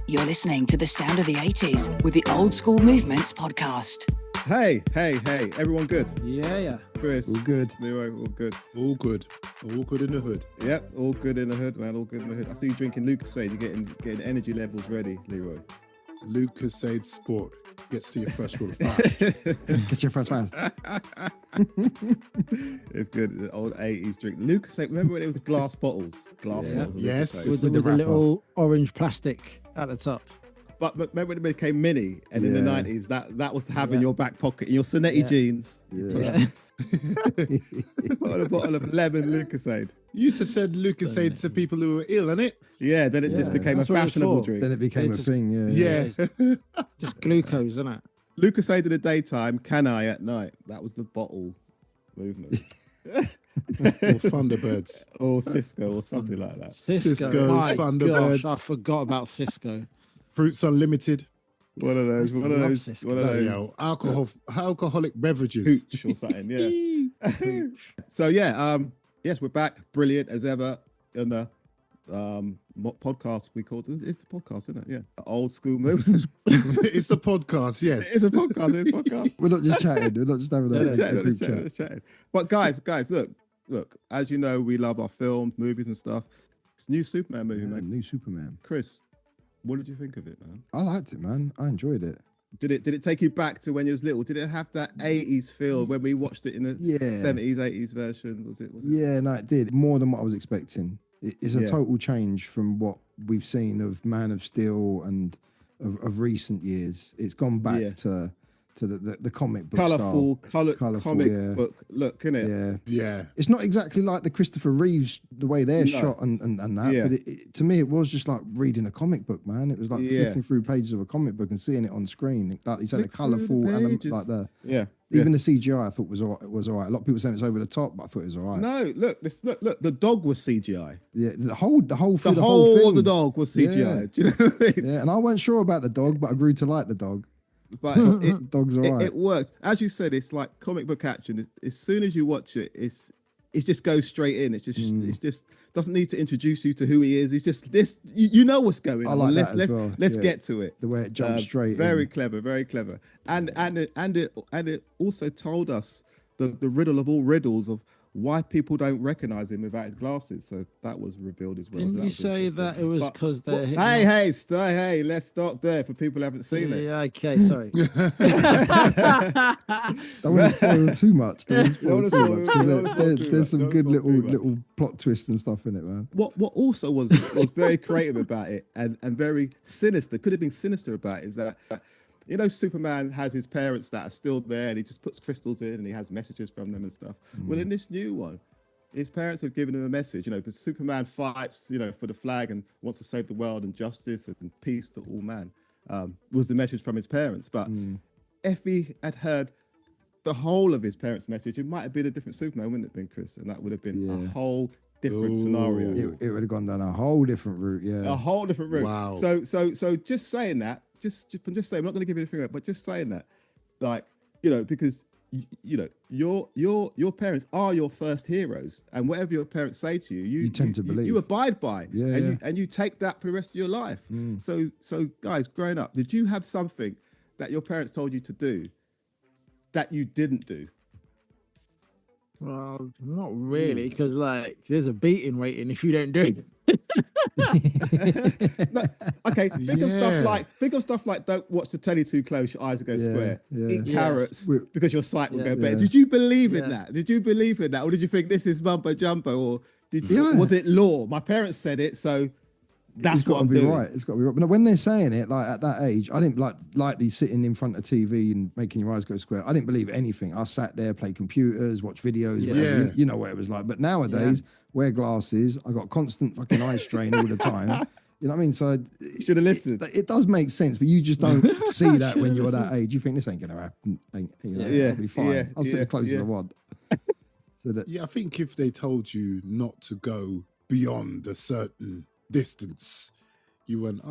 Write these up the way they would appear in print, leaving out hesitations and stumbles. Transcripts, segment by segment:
You're listening to the sound of the 80s with the Old School Movements podcast. Hey, everyone good? Yeah. Chris, All good. Leroy, all good. All good. All good in the hood. Yep, all good in the hood, man. All good in the hood. I see you drinking Lucasade. You're getting energy levels ready, Leroy. Lucasade Sport gets to your first rule of five. Get your first fast. It's good. The old 80s drink. Lucasade. Remember when it was glass bottles? Glass bottles. Of Yes. Lucasade. With the little orange plastic at the top. But remember when it became mini, and in the 90s, that was to have in your back pocket, in your Sonetti jeans. Yeah. Put a bottle of lemon Lucasade. You used to send Lucasade to people who were ill, innit? Yeah, then it just became a That's what it was fashionable for. drink. Then it became a thing, Yeah. Just glucose, isn't it? Lucasade in the daytime, Canai at night. That was the bottle movement. Or Thunderbirds. Or Cisco or something like that. Cisco, My Thunderbirds. gosh, I forgot about Cisco. Fruits Unlimited. One of those. Bloody hell. Alcoholic beverages. Hooch or something, yeah. So yes, we're back, brilliant as ever in the what podcast we called it. It's a podcast, isn't it? Yeah, Old School Movements. It's the podcast, yes. It's a podcast. We're not just chatting. We're not just having a group chat. Let's chat. But guys, look. As you know, we love our films, movies, and stuff. It's a new Superman movie, man. New Superman. Chris, what did you think of it, man? I liked it, man. I enjoyed it. Did it take you back to when you was little? Did it have that 80s feel when we watched it in the 70s, 80s version? Was it? Yeah, no, it did. More than what I was expecting. It's a total change from what we've seen of Man of Steel and of recent years. It's gone back to the comic book colourful comic book look, innit? Yeah. It's not exactly like the Christopher Reeves, the way they're shot and that, but to me, it was just like reading a comic book, man. It was like flicking through pages of a comic book and seeing it on screen. Like you said, the colourful, like even the CGI I thought was all right. A lot of people saying it's over the top, but I thought it was all right. No, look, the dog was CGI. Yeah, the whole thing. of the dog was CGI. Yeah. Do you know what I mean? Yeah, and I wasn't sure about the dog, but I grew to like the dog. But Dog's all right. It worked. As you said, it's like comic book action. As soon as you watch it, it just goes straight in. It's just doesn't need to introduce you to who he is. It's just this. You know what's going on. I like that as well. Let's get to it. The way it jumps straight. Very clever. And it also told us the riddle of all riddles of why people don't recognize him without his glasses. So that was revealed as well. Didn't you say that it was because they're hitting Hey, let's stop there for people who haven't seen it. Yeah, okay, sorry. Don't want to spoil too much. Because there's some good little plot twists and stuff in it, man. What also was very creative about it and very sinister, could have been sinister about it, is that, you know, Superman has his parents that are still there and he just puts crystals in and he has messages from them and stuff. Well, in this new one, his parents have given him a message, you know, because Superman fights, you know, for the flag and wants to save the world and justice and peace to all man, was the message from his parents. But if he had heard the whole of his parents' message, it might have been a different Superman, wouldn't it have been, Chris? And that would have been a whole different scenario. It would have gone down a whole different route, A whole different route. Wow. So just saying that, just saying, I'm not going to give you anything away, but just saying that, like, you know, because you know your parents are your first heroes, and whatever your parents say to you, you tend to believe, you abide by, and you take that for the rest of your life. So guys, growing up, did you have something that your parents told you to do that you didn't do? Well, not really, because like there's a beating waiting if you don't do it. No, okay, think of stuff like don't watch the telly too close, your eyes will go square. Eat carrots because your sight will go better. Did you believe in that? Did you believe in that? Or did you think this is mumbo jumbo? Or was it law? My parents said it, so that's what I'm doing. Right. It's got to be right. But when they're saying it, like at that age, I didn't like these sitting in front of TV and making your eyes go square. I didn't believe anything. I sat there, play computers, watch videos, whatever. You know what it was like. But nowadays, wear glasses. I got constant fucking eye strain all the time. You know what I mean? So you should have listened. It does make sense, but you just don't see that when you're that age. You think this ain't gonna happen. I'll be fine. I'll sit as close as I want. I think if they told you not to go beyond a certain distance, you went,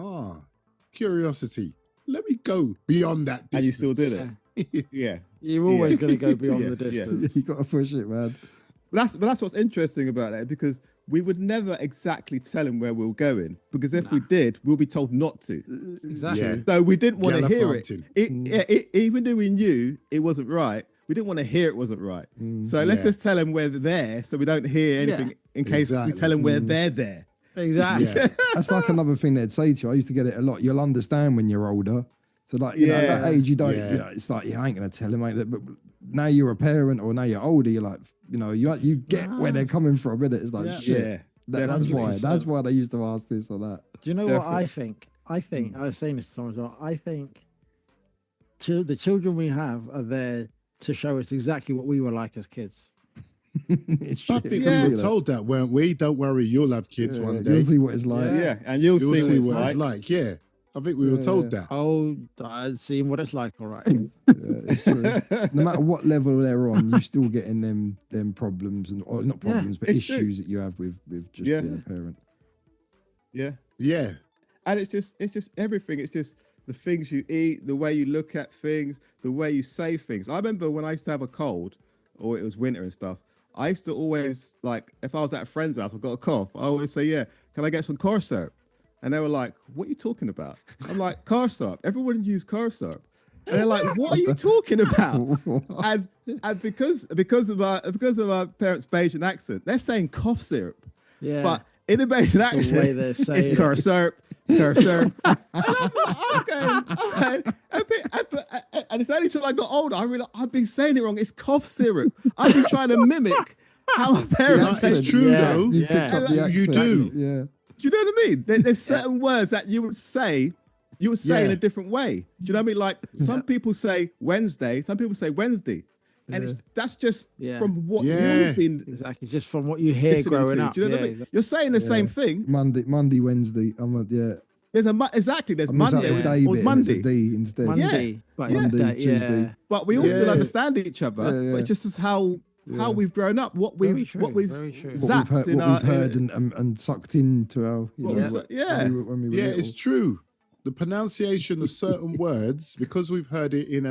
curiosity, let me go beyond that distance. And you still did it. Yeah. You're always going to go beyond the distance. You got to push it, man. But that's what's interesting about that, because we would never exactly tell him where we were going, because if we did, we'll be told not to. Exactly. Yeah. So we didn't want to hear it. Gallivanting. Even though we knew it wasn't right, we didn't want to hear it wasn't right. So let's just tell him we're there, so we don't hear anything in case we tell him we're there. Exactly. Yeah. That's like another thing they'd say to you. I used to get it a lot. You'll understand when you're older. So like, you know, at that age, you don't, you know, it's like, I ain't going to tell him, mate. But now you're a parent or now you're older, you're like, you know, you get where they're coming from, innit? It's like, shit. That's why they used to ask this or that. Do you know what I think? I was saying this to someone as well. I think the children we have are there to show us exactly what we were like as kids. I think we were told that, weren't we? Don't worry, you'll have kids one day. You'll see what it's like. Yeah, and you'll see what it's like. Yeah, I think we were told that. Oh, I've seen what it's like, all right. It's true. No matter what level they're on, you're still getting them problems, or not problems, but issues that you have with just being a parent. Yeah. And it's just everything. It's just the things you eat, the way you look at things, the way you say things. I remember when I used to have a cold, or it was winter and stuff, I used to always, like, if I was at a friend's house, I got a cough, I always say, can I get some car syrup? And they were like, what are you talking about? I'm like, car syrup. Everyone use car syrup. And they're like, what are you talking about? and because of our parents' Bayesian accent, they're saying cough syrup. Yeah. But in a Bayesian accent, it's car syrup. And it's only till I got older I realized I've been saying it wrong. It's cough syrup. I've been trying to mimic how my parents say. It's true though. You do. Yeah. Do you know what I mean? There's certain words that you would say in a different way. Do you know what I mean? Like some people say Wednesday, some people say Wednesday. And that's just from what you've been exactly just from what you hear growing up. Do you know what I mean? You're saying the same thing. Monday, Wednesday. There's Monday. Day or Monday. It's a D instead. Monday, Monday, Tuesday. But we all still understand each other. But it's just as how we've grown up, what we've zapped we've heard and sucked into our when we were little. It's true. The pronunciation of certain words, because we've heard it in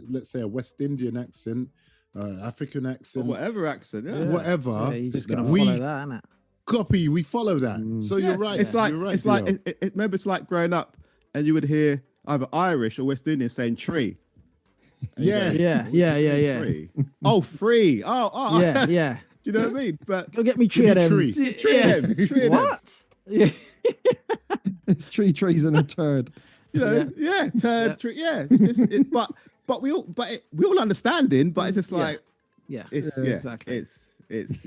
let's say a West Indian accent, African accent, or whatever accent, whatever. Yeah, you're just gonna follow that, innit? Copy. We follow that. So you're right. It's like remember, it's like growing up, and you would hear either Irish or West Indian saying tree. Yeah. Free. Oh, free. Oh. Yeah. Do you know what I mean? But go get me tree of them. Tree. What? Yeah. It's trees and a turd. You know, turd, tree. Yeah. It's just, but we all understanding. But it's just like, exactly. It's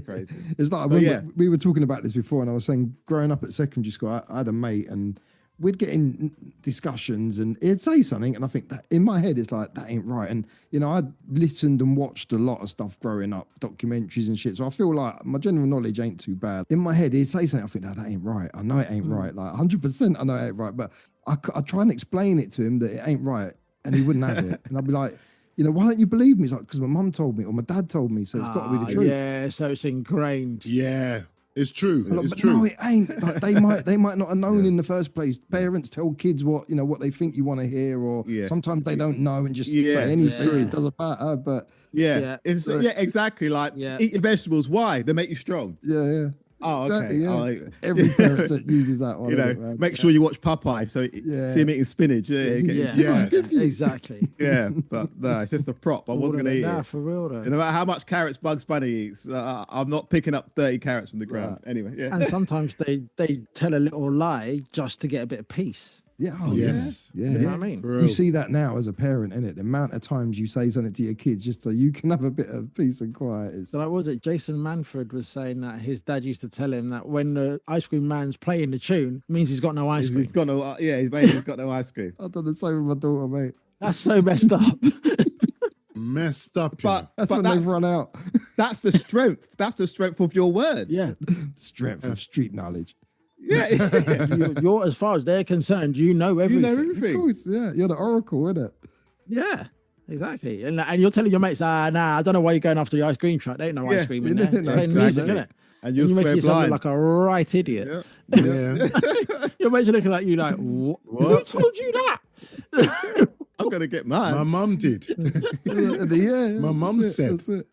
crazy. It's like we were talking about this before, and I was saying, growing up at secondary school, I had a mate, and we'd get in discussions, and he'd say something, and I think that in my head, it's like, that ain't right. And you know, I'd listened and watched a lot of stuff growing up, documentaries and shit. So I feel like my general knowledge ain't too bad. In my head, he'd say something, I think, that ain't right. I know it ain't right. Like 100%, I know it ain't right. But I try and explain it to him that it ain't right, and he wouldn't have it. And I'd be like, you know, why don't you believe me? He's like, because my mum told me or my dad told me, so it's got to be the truth. Yeah, so it's ingrained. Yeah, it's true. Like, it's but true. no, it ain't. Like, they might not have known in the first place. Parents tell kids what they think you want to hear, or sometimes they don't know and just say anything. It doesn't matter. But exactly. Like eat your vegetables. Why? They make you strong. Yeah. Oh, okay. Exactly, every parent uses that one. You know, make sure you watch Popeye, so see him eating spinach. Exactly. Yeah, but no, it's just a prop. I wasn't going to eat it. For real though. No matter how much carrots Bugs Bunny eats, I'm not picking up 30 carrots from the ground. Anyway, And sometimes they tell a little lie just to get a bit of peace. Yeah. Yes. Yeah. You know what I mean? You see that now as a parent, innit? The amount of times you say something to your kids just so you can have a bit of peace and quiet. So like, what was it? Jason Manford was saying that his dad used to tell him that when the ice cream man's playing the tune, it means he's got no ice cream. He's got no, he's got no ice cream. I've done the same with my daughter, mate. That's so messed up. Messed up. That's when they've run out. That's the strength. That's the strength of your word. Yeah. Strength of street knowledge. Yeah. You're, as far as they're concerned, you know everything. You know everything. Of course, yeah. You're the oracle, innit? Yeah, exactly. And you're telling your mates, nah, I don't know why you're going after the ice cream truck. There ain't no ice cream in there. There ain't music, innit? And you'll you make swear yourself blind. look like a right idiot. Yeah. Your mates are looking like you like, what? Who told you that? I'm going to get mine. My mum did. My mum said. That's it.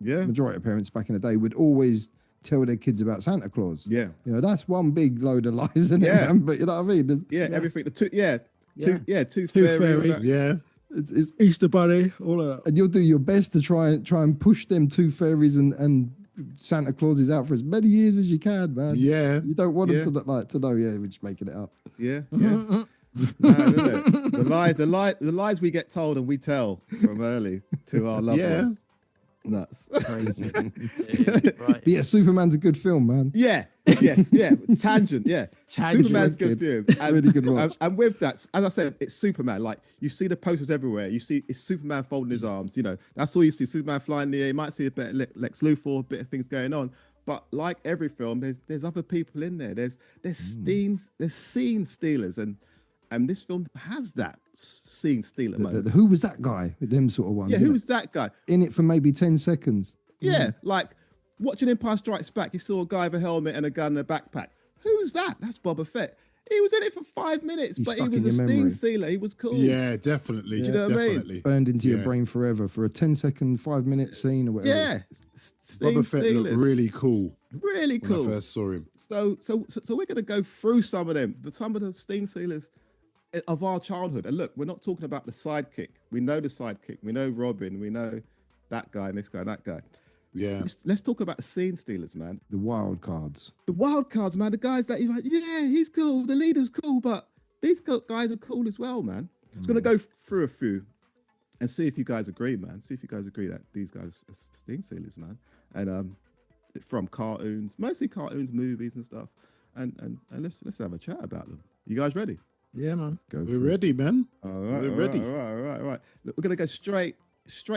Yeah. Majority of parents back in the day would always tell their kids about Santa Claus. Yeah. You know, that's one big load of lies, isn't it, man? But you know what I mean? Everything. The tooth Tooth fairy. fairy. Yeah. It's Easter bunny, all of that. and you'll do your best to try and push them tooth fairies and Santa Clauses out for as many years as you can, man. Yeah. You don't want them to know, we're just making it up. Yeah. No, isn't it? The lies we get told and we tell from early to our loved ones. Nuts. Crazy. Right. But yeah, Superman's a good film, man. Yeah. Tangent. Yeah. Superman's good film. Really good watch. And with that, as I said, it's Superman. Like, you see the posters everywhere. You see it's Superman folding his arms. You know, that's all you see. Superman flying in the air. You might see a bit of Lex Luthor, a bit of things going on. But like every film, there's other people in there. There's scene stealers, and this film has that scene stealer moment. Who was that guy with them sort of ones? Yeah, who was that guy? In it for maybe 10 seconds. Yeah, like watching Empire Strikes Back, you saw a guy with a helmet and a gun and a backpack. Who's that? That's Boba Fett. He was in it for 5 minutes, but he was a scene stealer. He was cool. Yeah, definitely. Do you know what I mean? Burned into your brain forever for a 10-second, 5-minute scene or whatever. Yeah. Boba Fett looked really cool. Really cool. When I first saw him. So we're going to go through some of them, some of the scene stealers of our childhood. And look, we're not talking about the sidekick. We know the sidekick. We know Robin. We know that guy and this guy and that guy. Yeah. Let's talk about the scene stealers, man. The wild cards. The wild cards, man. The guys that you're like, yeah, he's cool. The leader's cool, but these guys are cool as well, man. I'm going to go through a few and see if you guys agree, man. See if you guys agree that these guys are scene stealers, man. And from cartoons, mostly cartoons, movies and stuff. And let's have a chat about them. You guys ready? Yeah, man. We're ready, man. All right, We're ready. All right. Look, we're going to go straight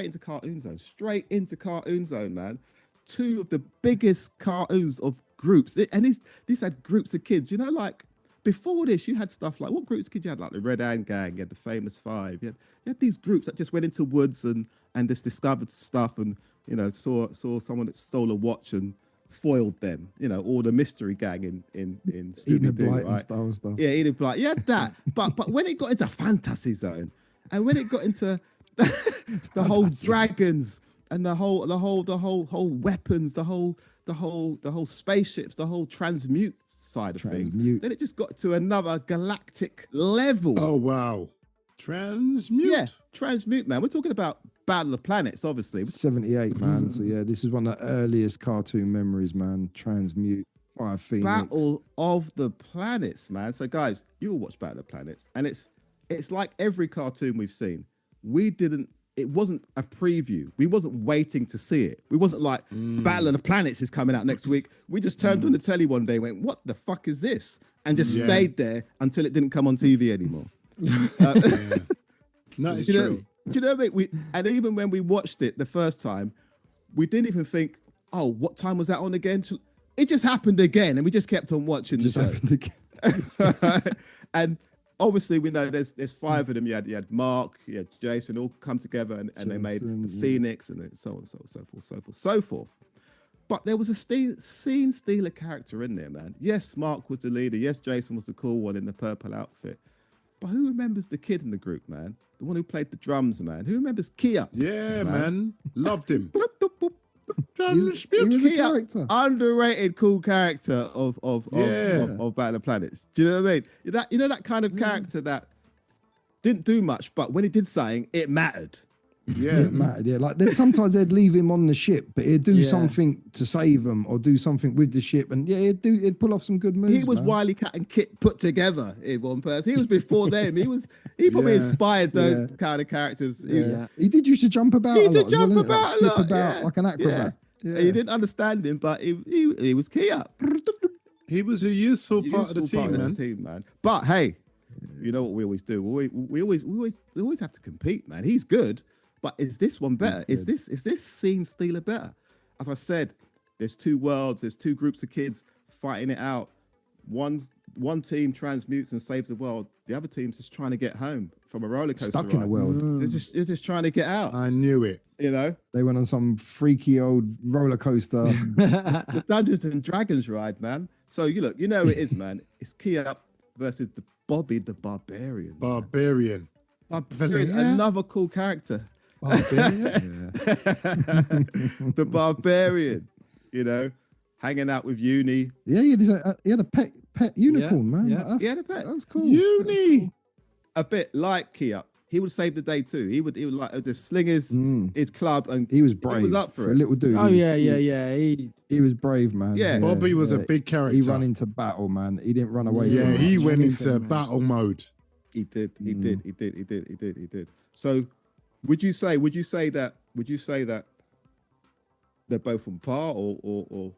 into Cartoon Zone. Straight into Cartoon Zone, man. Two of the biggest cartoons of groups. And these had groups of kids. You know, like, before this, you had stuff like, what groups of kids you had? Like the Red Hand Gang, you had the Famous Five. You had these groups that just went into woods and just discovered stuff and, you know, saw someone that stole a watch and foiled them, you know, or the mystery gang in Scooby-Doo, right? And stuff. Yeah, Enid Blight. Yeah, that. But when it got into Fantasy Zone, and when it got into the whole dragons and the whole weapons, the whole spaceships, the whole transmute side of things, then it just got to another galactic level. Oh wow, transmute. Yeah, transmute, man. We're talking about Battle of the Planets, obviously. 78, man. So yeah, this is one of the earliest cartoon memories, man. Transmute, Fire Phoenix. Battle of the Planets, man. So guys, you all watch Battle of the Planets, and it's like every cartoon we've seen. It wasn't a preview. We wasn't waiting to see it. We wasn't like, Battle of the Planets is coming out next week. We just turned on the telly one day and went, what the fuck is this? And just stayed there until it didn't come on TV anymore. No, it's true. Do you know what I mean? And even when we watched it the first time, we didn't even think, oh, what time was that on again? It just happened again, and we just kept on watching the show. And obviously, we know there's five of them. You had Mark, you had Jason, all come together, and they made the Phoenix, and so on, so forth. But there was a scene stealer character in there, man. Yes, Mark was the leader. Yes, Jason was the cool one in the purple outfit. But who remembers the kid in the group, man? The one who played the drums, man. Who remembers Kia? Yeah, man. Loved him. He was a character. Underrated, cool character of Battle of the Planets. Do you know what I mean? You know that kind of character that didn't do much, but when he did something, it mattered. Yeah, it mattered. Yeah, like sometimes they'd leave him on the ship, but he'd do something to save them or do something with the ship, and he'd pull off some good moves. He was Wile E. Cat and Kit put together in one person. He was before them. He probably inspired those kind of characters. He did used to jump about. He did jump about a lot, like an acrobat. Yeah. You didn't understand him, but he was key up. He was a useful part of the team, man. But hey, you know what we always do? We always have to compete, man. He's good. But is this one better? Is this scene stealer better? As I said, there's two worlds, there's two groups of kids fighting it out. One team transmutes and saves the world. The other team's just trying to get home from a roller coaster. Stuck in a world. They're just trying to get out. I knew it. You know? They went on some freaky old roller coaster. The Dungeons and Dragons ride, man. So you know who it is, man. It's Kia versus the Bobby the Barbarian. Barbarian. Another cool character. Barbarian? The Barbarian, you know. hanging out with Uni. Yeah, he had a pet unicorn, man. Yeah. He had a pet. That's cool. Uni. That's cool. A bit like Kia. He would save the day too. He would like just sling his club, and he was brave. He was up for a it. little dude. Oh yeah. He was brave, man. Yeah. Bobby was a big character. He ran into battle, man. He didn't run away. Yeah, from he it. went into battle mode. He did. He did. So, would you say that they're both on par, or?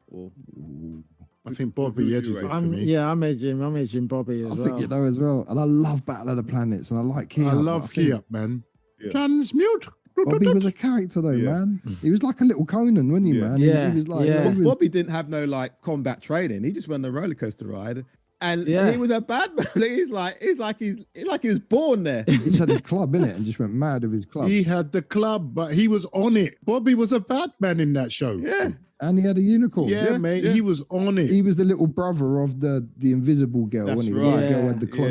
I think Bobby edges it for me. Yeah, I'm edging Bobby as I well. think as well. And I love Battle of the Planets, and I like Kia. I love Kia, man. Transmute. Bobby was a character though, man. He was like a little Conan, wasn't he, man? Yeah. He was like, Bobby didn't have no like combat training. He just went on the roller coaster ride, and he was a bad man. He's like he was born there. He just had his club in it and just went mad with his club. He had the club, but he was on it. Bobby was a bad man in that show. Yeah. And he had a unicorn. Yeah, mate. Yeah. He was on it. He was the little brother of the invisible girl, That's wasn't he? right. The girl had the cloak.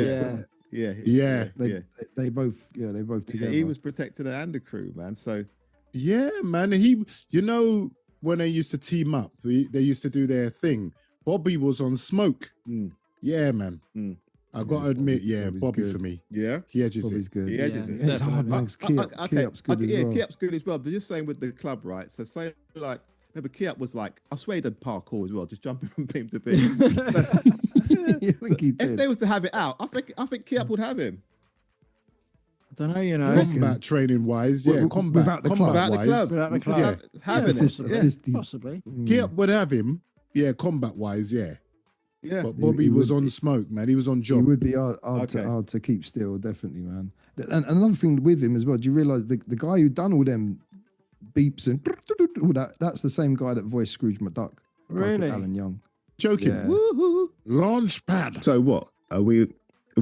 They both together. He was protecting it and the crew, man. So yeah, man. When they used to team up, they used to do their thing. Bobby was on smoke. Yeah, man. I got to admit, Bobby for me. Yeah. He edges Bobby's it. good. He edges it. It's hard, man. Kiap's good as well. Kiap's good as well. But just saying with the club, right? So say like, no, but Kiap was like, I swear he did parkour as well, just jumping from beam to beam. I think he did. If they was to have it out, I think Kiap would have him. I don't know, Combat training wise, combat without the club. Without the club. Having it. Possibly. Kiap would have him, combat wise, yeah. But Bobby He was would on be- smoke, man. He was on job. He would be hard to keep still, definitely, man. And another thing with him as well, do you realise the guy who done all them beeps and all that, that's the same guy that voiced Scrooge McDuck. Really? Alan Young. Joking. Yeah. Woohoo. Launch pad. So what? Are we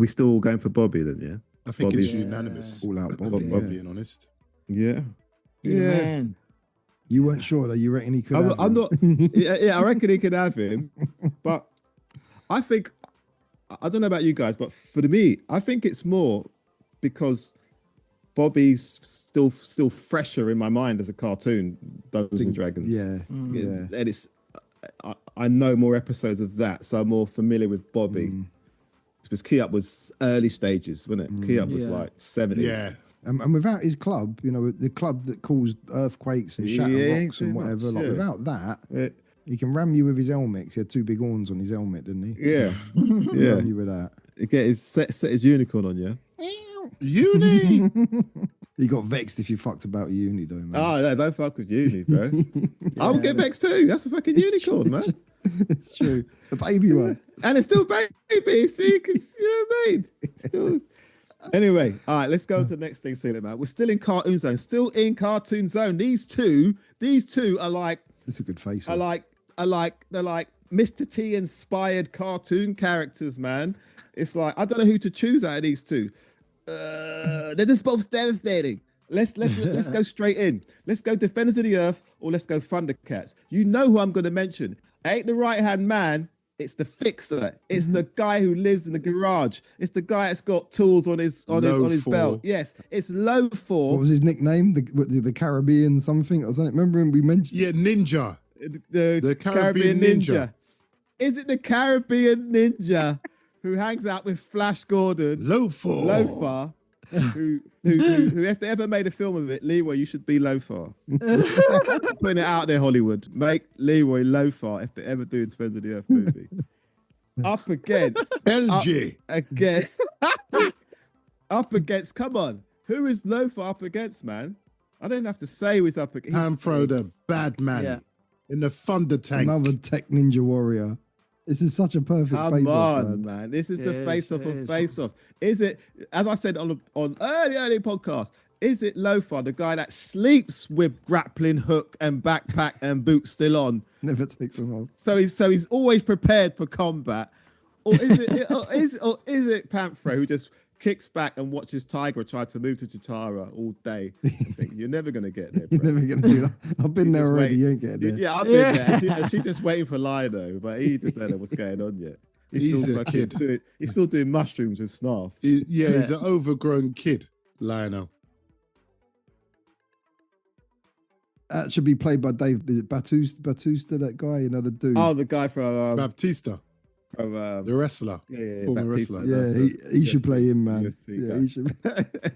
still going for Bobby then, yeah? I think Bobby's it's unanimous. All out Bobby. Being honest. Yeah. Man. You weren't sure though, you reckon he could have I'm him? not I reckon he could have him. But I think, I don't know about you guys, but for me, I think it's more because Bobby's still fresher in my mind as a cartoon, Dungeons and Dragons. Yeah. And it's, I know more episodes of that, so I'm more familiar with Bobby. Because Kiap was early stages, wasn't it? Kiap was like 70s. Yeah. And without his club, the club that caused earthquakes and shatter rocks and whatever, without that, he can ram you with his helmet. He had two big horns on his helmet, didn't he? Yeah. Ram you with that. He get his set his unicorn on you. Uni. He got vexed if you fucked about uni, though, man. Oh, no, don't fuck with uni, bro. I would get vexed too. That's a fucking unicorn, man. It's true. The baby one. And it's still baby. It's still, you know what I mean? Still. Anyway, all right, let's go to the next thing, Celia, man. We're still in cartoon zone. Still in cartoon zone. These two are like. It's a good face. They're like Mr. T inspired cartoon characters, man. It's like I don't know who to choose out of these two. They're just both devastating. Let's go straight in. Let's go Defenders of the Earth or let's go Thundercats. You know who I'm going to mention. Ain't the right hand man. It's the fixer. It's the guy who lives in the garage. It's the guy that's got tools on his belt. Yes, it's Low Four. What was his nickname? The Caribbean something or something? Remember him? We mentioned. Yeah, Ninja. The Caribbean Ninja. Is it the Caribbean Ninja who hangs out with Flash Gordon? Lothar. who if they ever made a film of it, Leroy, you should be Lothar. Putting it out there, Hollywood. Make Leroy Lothar if they ever do a Defenders of the Earth movie. Up against LG. Up against, come on. Who is Lothar up against, man? I don't have to say who he's up against. Panthro, the bad man in the Thunder Tank. Another tech ninja warrior. This is such a perfect face-off, man. This is the face-off of face-offs. Is it, as I said on early podcast, is it Lothar, the guy that sleeps with grappling hook and backpack and boots still on? Never takes them off. So he's always prepared for combat. Or is it Panthro who just kicks back and watches Tigra try to move to Chitara all day? I think you're never going to get there, bro. You're never going to do that. I've been there already. You ain't getting there. Yeah, I've been there. She's just waiting for Lino, but he just don't know what's going on yet. He's a kid. He's still doing mushrooms with Snarf. He's an overgrown kid, Lionel. That should be played by Dave. Is it Batista, that guy? You know, the dude. Oh, the guy from Baptista, from the wrestler. Former wrestler. Yeah, he should play him, man. UFC Yeah, he should.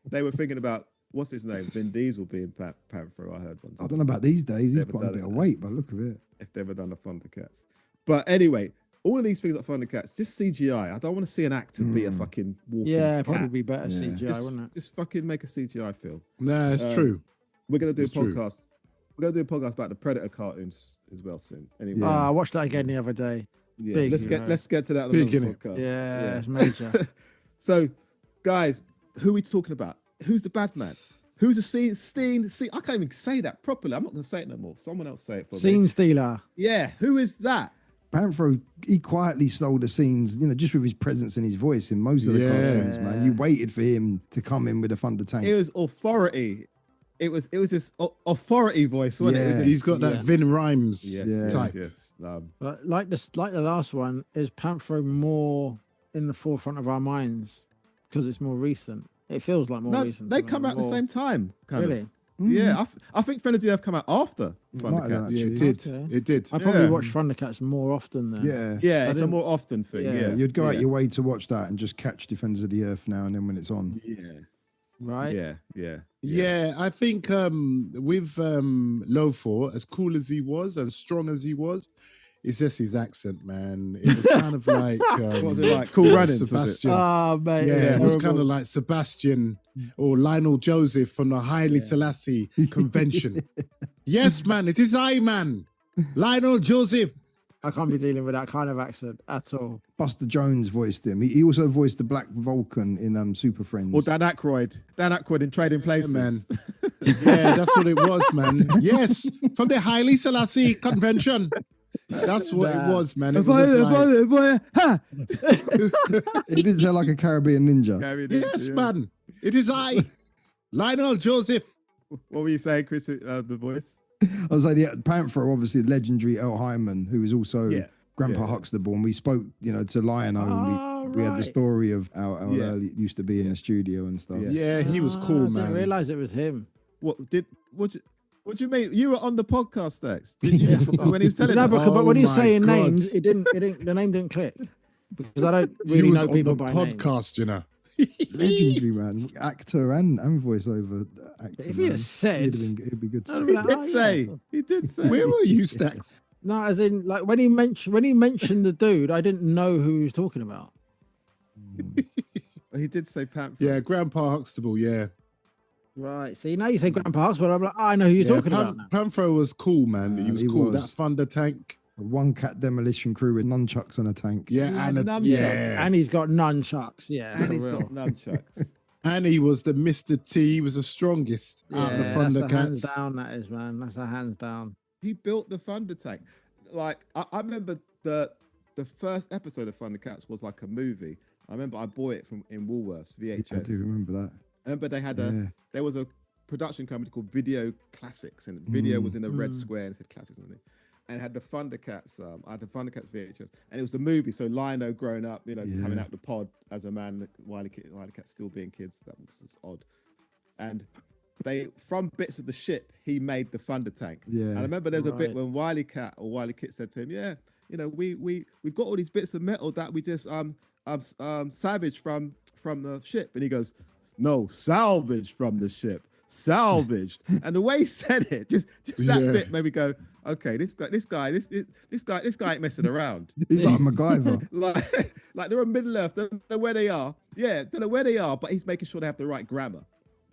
They were thinking about what's his name, Vin Diesel being Panthro. I heard once. I don't know about these days. He's Never put on a done bit it. of weight, but look at it. If they ever done the Thundercats. But anyway, all of these things like Thundercats, just CGI. I don't want to see an actor be a fucking walking Yeah, cat. probably be better CGI, Just, wouldn't it? just fucking make a CGI film. Nah, it's true. We're gonna do It's a true. podcast. We're gonna do a podcast about the Predator cartoons as well soon. Anyway, Yeah. I watched that again the other day. yeah, big, let's you get know. let's get to that on Big, another innit? podcast. Yeah, it's major. So, guys, who are we talking about? Who's the bad man? Who's the scene? I can't even say that properly. I'm not gonna say it no more. Someone else say it for Scene me. stealer. Yeah, who is that? Panthro, he quietly stole the scenes, you know, just with his presence and his voice in most of the cartoons, man. You waited for him to come in with a thunder tank. It was authority. It was this authority voice, wasn't it? It was this- He's got that Vin Rhymes yes, type. yes. Like the last one, is Panthro more in the forefront of our minds because it's more recent? It feels like more No, recent. they to me, come out at the more- same time. Kind Really? Of. Yeah, I think Friends of the Earth come out after Might have done, Thundercats. Yeah, actually. it did. Okay. It did. I probably Yeah. watch Thundercats more often than. Yeah. Yeah, I it's a didn't- more often thing. Yeah. Yeah, You'd go out yeah. your way to watch that and just catch Defenders of the Earth now and then when it's on. Yeah, Right? yeah. I think with Lofor, as cool as he was and strong as he was, it's just his accent, man. It was kind of like What was it like? Cool Runnings, was it? Sebastian. Oh, mate. Yeah, it's it was terrible. kind of like Sebastian or Lionel Joseph from the Haile Selassie convention. Yes, man, it is I, man. Lionel Joseph. I can't be dealing with that kind of accent at all. Buster Jones voiced him. He also voiced the Black Vulcan in Super Friends. Or Dan Aykroyd in Trading Places. man. Yeah, that's what it was, man. Yes, from the Haile Selassie convention. That's what it was, man. It was just like, He did sound like a Caribbean ninja. yes, man. It is I, Lionel Joseph. What were you saying, Chris? The voice? I was like, yeah, Panthro, obviously legendary El Hyman, who was also Yeah. Grandpa Yeah. Huxtable. And we spoke, you know, to Lion-O. and we had the right. story of how Yeah. early it used to be in the studio and stuff. Yeah, he was cool, I man. didn't realize it was him. What do you mean? You were on the podcast, Dex. Did you when he was telling No, us? but when Oh he's my saying God. names, the name didn't click because I don't He really was know on people the by name. podcast, you know. Legendary, man. Actor and voiceover actor. If he had said- it'd be good to I'd He be like, did "Oh, say. yeah." He did say. Where were you, Stacks? No, as in like when he mentioned the dude, I didn't know who he was talking about. He did say Panther. Yeah, Grandpa Huxtable, yeah. Right. See, now you say Grandpa Hux, but I'm like, I know who you're talking about now. Panthro was cool, man. He was he cool. was. That Thunder Tank. A one-cat demolition crew with nunchucks and a tank. Yeah, He and had a, nunchucks. yeah. And he's got nunchucks. Yeah, And for he's real. got nunchucks. And he was the Mr. T. He was the strongest out of the Yeah, that's a hands Thundercats. down. That is, man. That's a hands down. He built the Thunder Tank. Like I remember the first episode of Thundercats was like a movie. I remember I bought it in Woolworths VHS. I do remember that. I remember they had Yeah. there was a production company called Video Classics, and video was in a red square and it said Classics on it. And it had the Thundercats. I had the Thundercats VHS, and it was the movie. So Lionel growing up, you know, coming out the pod as a man, Wily Cats still being kids. That was just odd. And they, from bits of the ship, he made the Thunder Tank. Yeah. And I remember there's a bit Right. when Wily Kit said to him, "Yeah, you know, we've got all these bits of metal that we just salvaged from the ship," and he goes, "No, salvaged from the ship." Salvaged. And the way he said it, just that Yeah. bit made me go, okay, this guy ain't messing around. He's like MacGyver. like they're in Middle Earth, don't know where they are. Yeah, don't know where they are, but he's making sure they have the right grammar.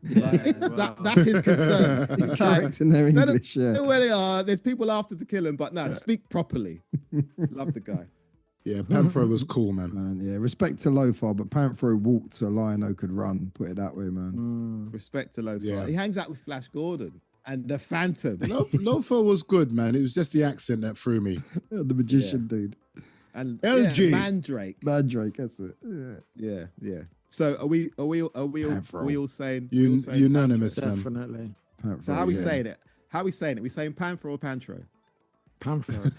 Like, that's his concern. He's Like, correcting their they don't English. Yeah. know where they are. There's people after to kill him, but no, speak properly. Love the guy. Yeah, Panthro was cool, man. Man, yeah. Respect to Lothar, but Panthro walked so Lion-O could run. Put it that way, man. Respect to Lothar. Yeah. He hangs out with Flash Gordon and the Phantom. Lothar was good, man. It was just the accent that threw me. The magician dude. And LG. Mandrake. Mandrake, that's it. Yeah. Yeah. So are we all saying Unanimous, man. Definitely. Panthro, So how are we yeah. saying it? How are we saying it? We saying Panther or Pantro? Panther.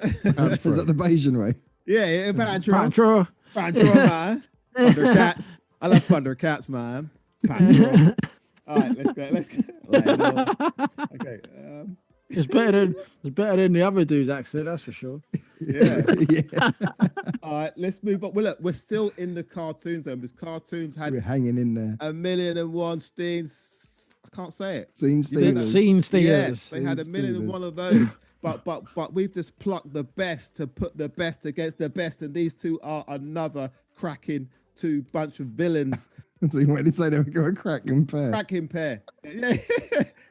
Is that the Bayesian way? Yeah, Pantro. Pantro. Pantro, man. Thundercats. I love Thundercats, man. Pantro. All right, let's go. Okay. It's better than the other dude's accent, that's for sure. Yeah. Yeah. All right, let's move on. Well, look, we're still in the cartoon zone because cartoons had We're hanging in there. 1,000,001 scenes. I can't say it. Scene stealers. Scene stealers. Yes, they had Scene 1,000,001 of those. But we've just plucked the best to put the best against the best, and these two are another cracking two bunch of villains. So you wanted to say they were going to cracking pair. Cracking pair. Yeah.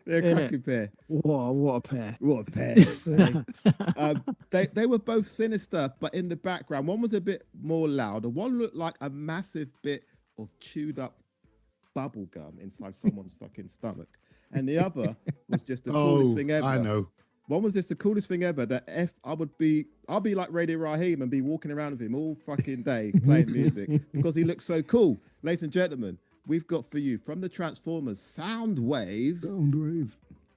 They're a cracking pair. What a pair. What a pair. They were both sinister, but in the background, one was a bit more loud. One looked like a massive bit of chewed up bubble gum inside someone's fucking stomach. And the other was just the coolest thing ever. I know. One was just the coolest thing ever that I'll be like Radio Raheem and be walking around with him all fucking day playing music because he looks so cool. Ladies and gentlemen, we've got for you from the Transformers Soundwave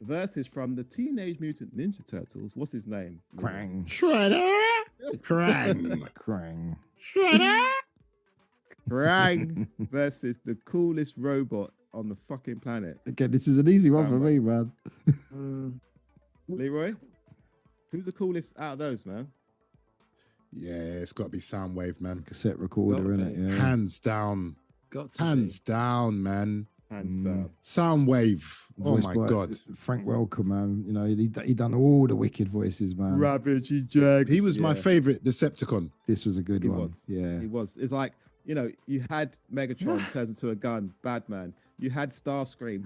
versus from the Teenage Mutant Ninja Turtles. What's his name? Krang. Shredder. Krang. Krang. Shredder. Krang versus the coolest robot on the fucking planet. Okay, this is an easy one for me, man. Leroy, who's the coolest out of those, man? Yeah, it's got to be Soundwave, man. Cassette recorder, innit? Yeah. Hands down. Hands down, man. Hands down. Soundwave. Oh Voiced my by God. Frank Welker, man. You know, he done all the wicked voices, man. Ravage, Jack. He was my favorite Decepticon. This was a good one. Was. Yeah. He was. It's like, you know, you had Megatron turns into a gun, Batman. You had Starscream,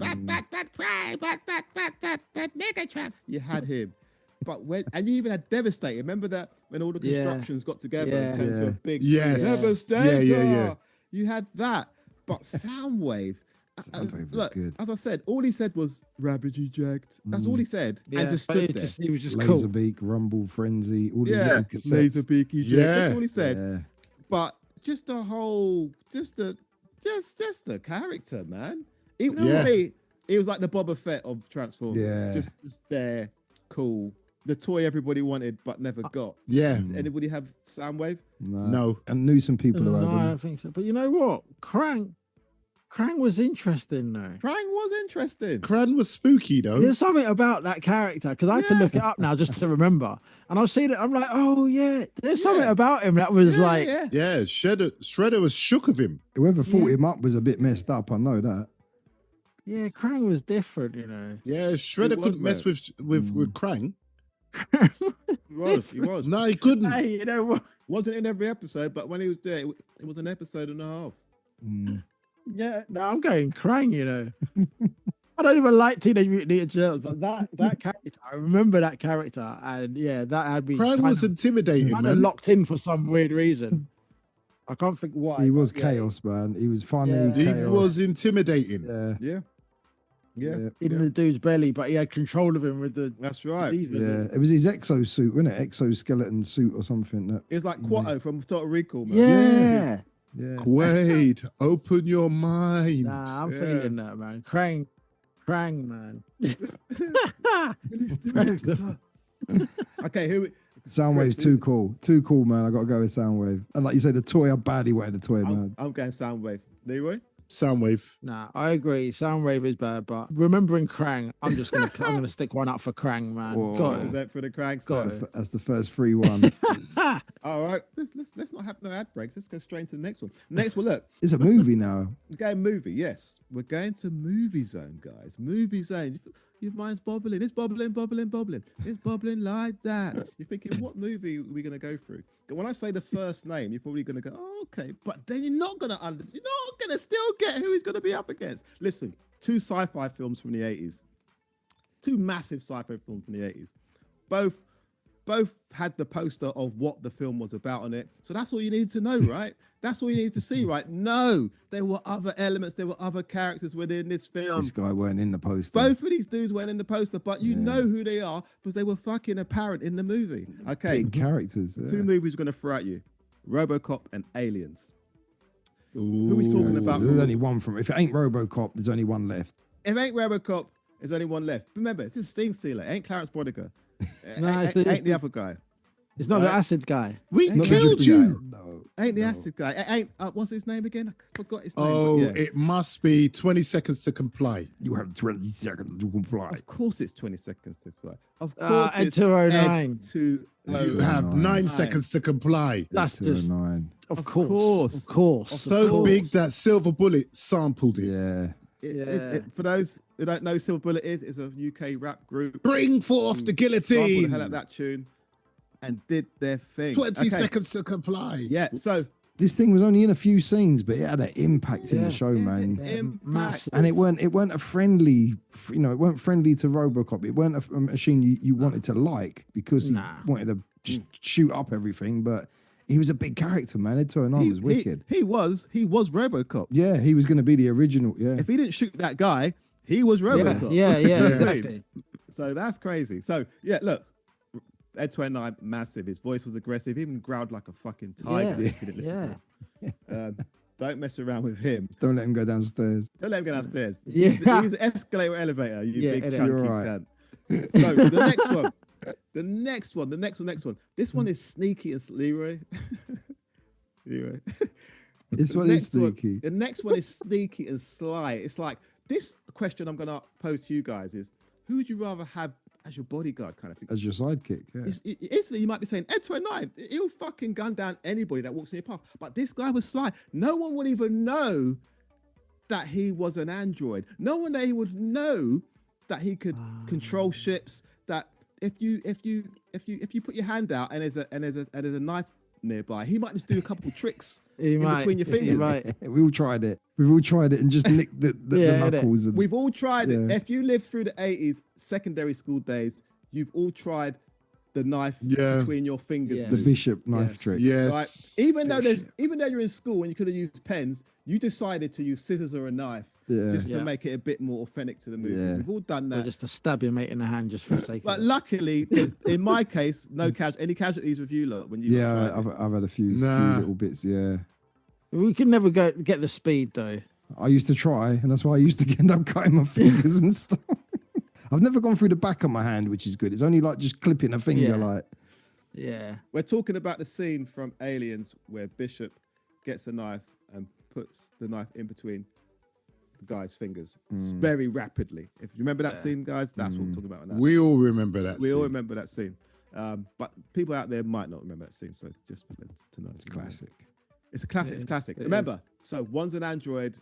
Megatron. You had him. But and you even had Devastator. Remember that when all the constructions got together and turned into a big Devastator? Yeah. You had that. But Soundwave, look, good. as I said, all he said was Ravagey jacked. That's all he said. Yeah, and just stood there. He was just cool. Laserbeak, Rumble, Frenzy, all these little cassettes. Laserbeaky Jack. That's all he said. Yeah. But just the whole, just the character, man. It was like the Boba Fett of Transformers. Yeah. Just there, cool. The toy everybody wanted but never got. Yeah. Anybody have Soundwave? No. And knew some people who had I them. don't think so. But you know what? Krang was interesting though. Krang was interesting. Krang was spooky though. There's something about that character because I had to look it up now just to remember. And I've seen it. I'm like, oh yeah, there's something about him that was Yeah, Shredder was shook of him. Whoever thought him up was a bit messed up. I know that. Yeah, Krang was different, you know. Yeah, Shredder couldn't mess with Krang. He was. No, he couldn't. Hey, you know what? Wasn't in every episode, but when he was there, it was an episode and a half. Yeah, no, I'm going Krang, you know. I don't even like Teenage Mutant Ninja Turtles, but that character, I remember that character, and yeah, that had me. Krang was intimidating, kind man. of locked in for some weird reason. I can't think why. He was chaos, man. He was funny. He chaos. was intimidating. Yeah. In the dude's belly, but he had control of him with the. That's right. Yeah, it was his exosuit, wasn't it? Exoskeleton suit or something. It was like Quatto from Total Recall, man. Yeah. Quaid, open your mind. Nah, I'm feeling that, man. Krang, man. Okay, who? Soundwave's too cool. Too cool, man. I got to go with Soundwave. And like you said, the toy, I badly wanted the toy, man. I'm going Soundwave. Leroy? Soundwave. Nah, I agree. Soundwave is bad, but remembering Krang, I'm gonna stick one up for Krang, man. Got Is it. that for the Krang Got stuff? it. That's the first free one. All right, let's not have no ad breaks. Let's go straight into the next one. Next one, look. It's a movie now. We're going movie, yes. We're going to Movie Zone, guys. Movie Zone. Your mind's bobbling. It's bobbling. It's bobbling like that. You're thinking, what movie are we going to go through? When I say the first name, you're probably going to go, oh, okay. But then you're not going to still get who he's going to be up against. Listen, 2 sci-fi films from the 80s. 2 massive sci-fi films from the 80s. Both had the poster of what the film was about on it. So that's all you need to know, right? That's all you need to see, right? No, there were other elements. There were other characters within this film. This guy weren't in the poster. Both of these dudes weren't in the poster, but you know who they are because they were fucking apparent in the movie. Okay. Big characters. 2 movies we're going to throw at you. RoboCop and Aliens. Who are we talking about? There's only one from. If it ain't RoboCop, there's only one left. If it ain't RoboCop, there's only one left. Remember, it's a scene stealer. It ain't Clarence Boddicker. No, ain't the other guy. It's not Right. the acid guy. We Not the killed dripping you. guy. No. Ain't the acid guy? Ain't what's his name again? I forgot his name. Oh, but yeah. it must be 20 seconds to comply. You have 20 seconds to comply. Of course, it's 20 seconds to play. Of course, Ed it's 209. Ed 209. You have 9 Nine. seconds to comply. That's just, 9. of Of course. course. Of course. Of So course. big that Silver Bullet sampled it. Yeah. For those who don't know, Silver Bullet is a UK rap group. Bring forth the Sampled the guillotine. hell out of that tune and did their thing. 20 Okay. seconds to comply. Yeah, so This thing was only in a few scenes, but it had an impact in Yeah. the show, man. impact. Massive. And it weren't a friendly, it weren't friendly to RoboCop. It weren't a machine you wanted to like because he Nah. wanted to just shoot up everything. But he was a big character, man. Ed 209 was wicked. He was RoboCop. Yeah, he was going to be the original. Yeah, If he didn't shoot that guy, he was RoboCop. Yeah, exactly. So that's crazy. So yeah, look, Ed 29, massive. His voice was aggressive. He even growled like a fucking tiger. If you didn't listen to him. Don't mess around with him. don't let him go downstairs. Don't let him go downstairs. Yeah. He's an escalator elevator. You Yeah, big it is. chunky You're right. cunt. So the next one. This one is sneaky and Leroy. Leroy. This one The is next one- sneaky. The next one is sneaky and sly. It's like this question I'm gonna pose to you guys is: who would you rather have as your bodyguard, kind of thing? As your sidekick. Yeah. Instantly, you might be saying Ed 29. He'll fucking gun down anybody that walks in your path. But this guy was sly. No one would even know that he was an android. No one that he would know that he could control ships. That if you put your hand out and there's a knife nearby, he might just do a couple tricks in between your fingers. Right. We all tried it. We've all tried it and just nicked the Yeah, knuckles. And, We've all tried it. Yeah. If you lived through the 80s, secondary school days, you've all tried the knife Yeah. between your fingers. Yeah. the move. bishop knife Yes. trick. Yes. Right? Even though you're in school and you could have used pens, you decided to use scissors or a knife Yeah. just to Yeah. make it a bit more authentic to the movie. Yeah. We've all done Or that. just to stab your mate in the hand just for the sake But of it. luckily, in my case, any casualties with you lot when you Yeah, tried it? I've had a few Nah. little bits. Yeah, We could never get the speed though. I used to try, and that's why I used to end up cutting my fingers and stuff. I've never gone through the back of my hand, which is good. It's only like just clipping a finger, Yeah. like Yeah. We're talking about the scene from Aliens where Bishop gets a knife and puts the knife in between the guy's fingers very rapidly. If you remember that scene, guys, that's what we're talking about now. We all remember that. We all scene. remember that scene. But people out there might not remember that scene, so just for them to know. it's classic. It's a classic. It's classic. Remember, so one's an android.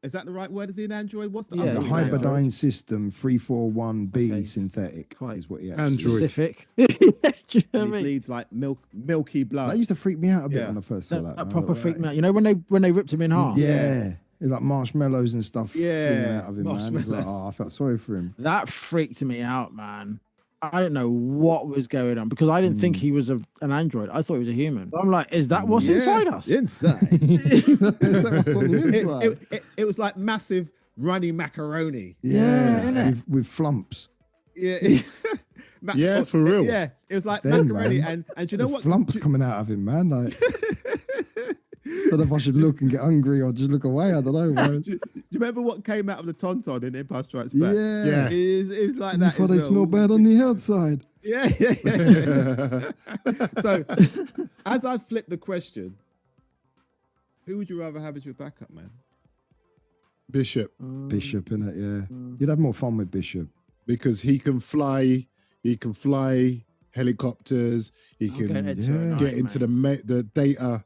Is that the right word? Is he an android? What's the Yeah, other The he's one? an android. Hyperdyne system 341B Okay. synthetic Quite is what he Android. actually. Specific. Do you know And what I he mean? bleeds like milky blood. That used to freak me out a bit Yeah. when I first saw that. That man. proper Like, freaked me out. You know when they ripped him in half? Yeah, it was like marshmallows and stuff Yeah, flinging out of him, man. It was like, marshmallows. oh, I felt sorry for him. That freaked me out, man. I don't know what was going on because I didn't think he was an android. I thought he was a human. I'm like, is that what's Yeah, inside us? Inside. Is that what's on the inside? it was like massive runny macaroni. Yeah, innit? with flumps. Yeah. Yeah, for real. Yeah, it was like Then, macaroni, man, and you know the what? flumps coming out of him, man. Like, I don't know if I should look and get hungry or just look away. I don't know, man. Do you remember what came out of the tauntaun in Empire Strikes Back? Yeah. Yeah. It was like And that. before as they well. smell bad on the outside. Yeah. So, as I flip the question, who would you rather have as your backup, man? Bishop, Bishop, innit? Yeah. You'd have more fun with Bishop. because he can fly. He can fly helicopters. He I'm going can Ed 209, get into mate. the data.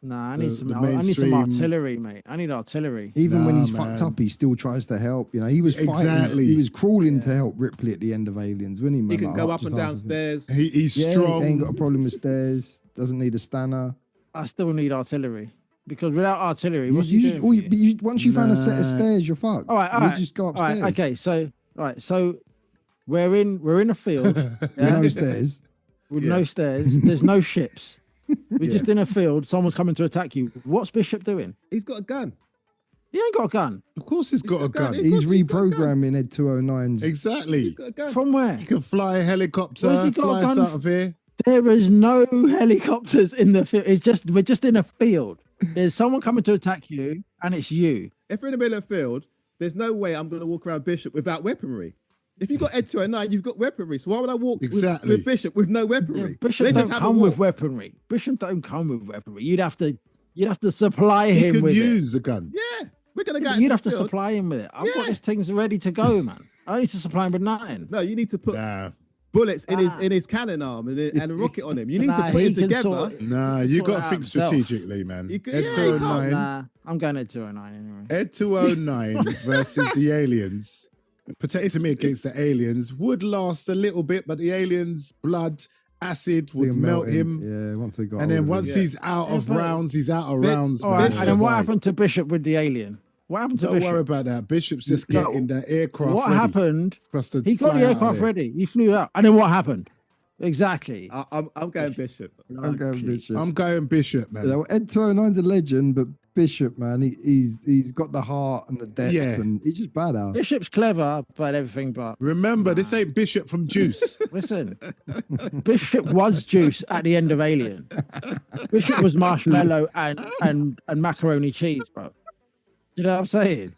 Nah, I need the I need some mainstream- artillery, mate. I need artillery. Even when Nah, he's man. fucked up, he still tries to help. You know, he was fighting. Exactly. He was crawling to help Ripley at the end of Aliens, wasn't he, man? He can Like, go up up and just down half of it. stairs. He's Yeah, strong. he ain't got a problem with stairs. Doesn't need a stunner. I still need artillery because without artillery, what's he You- doing? all for you- you? but you- once you found a set of Nah. stairs, you're fucked. All right, all you right. just go All upstairs. right, okay. So we're in a field Yeah. No stairs. with Yeah. no stairs. There's no ships. We're just in a field. Someone's coming to attack you. What's Bishop doing? He's got a gun. He ain't got a gun. Of course, he's got a got a gun. gun. He's He's got a gun. reprogramming Ed 209's. Exactly. He's got a gun. From where? He can fly a helicopter. Where's he got a Fly us gun out of here. There is no helicopters in the field. We're just in a field. There's someone coming to attack you, and it's you. If we're in the middle of the field, there's no way I'm going to walk around Bishop without weaponry. If you got Ed 209, you've got weaponry. So why would I walk with Bishop with no weaponry? Yeah, Bishop don't come with weaponry. Bishop don't come with weaponry. You'd have to supply him with it. He could use a gun. Yeah, we're gonna go. You'd have to supply him with it. I've got this thing's ready to go, man. I don't need to supply him with nothing. No, you need to put bullets in his cannon arm and a rocket on him. You need to put it together. You got to think strategically, man. Ed 209. I'm going Ed 209 anyway. Ed 209 versus the aliens. Protecting me against the aliens would last a little bit, but the aliens' blood acid would melt him. Yeah, once they got. And then once he's out of rounds, he's out of rounds. All right, and then what happened to Bishop with the alien? What happened to Bishop? Don't worry about that. Bishop's just getting the aircraft what ready. Happened? He got the aircraft ready. He flew out. And then what happened? Exactly. I'm going Bishop. I'm going Bishop, man. You know, Ed 209's a legend, but Bishop, man, he's got the heart and the depth, and he's just badass. Bishop's clever, but everything but. Remember, this ain't Bishop from Juice. Listen, Bishop was Juice at the end of Alien. Bishop was marshmallow and macaroni cheese, bro. You know what I'm saying?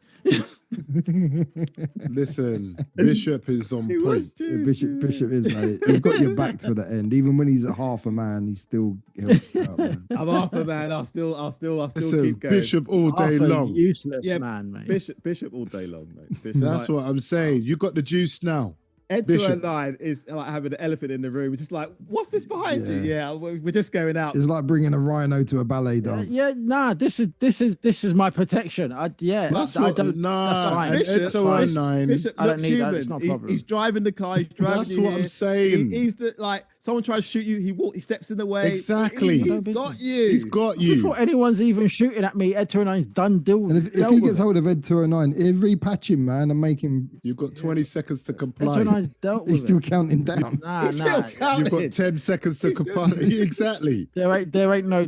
Listen, Bishop is on point. Bishop is, man. He's got your back to the end. Even when he's a half a man, he still helps you out, man. I'm half a man. I'll still Listen, keep going. Bishop all day long. Useless man, mate. Bishop all day long, mate. Bishop, That's what I'm saying. You got the juice now. Ed 209 is like having an elephant in the room. It's just like, what's this behind you? Yeah, we're just going out. It's like bringing a rhino to a ballet dance. This is my protection. That's fine. Bishop, 209. Bishop I don't looks need human. that. It's not a problem. He's driving the car. He's driving. That's what I'm saying. He's like someone tries to shoot you. He steps in the way. Exactly. He's got you. He's got you. Before anyone's even shooting at me, Ed 209's done deal. And if he gets hold of Ed 209, he'll repatch him, man, and make him. You've got 20 seconds to comply. Ed 209's dealt with He's still counting down. You've got 10 seconds to comply. Exactly. There ain't no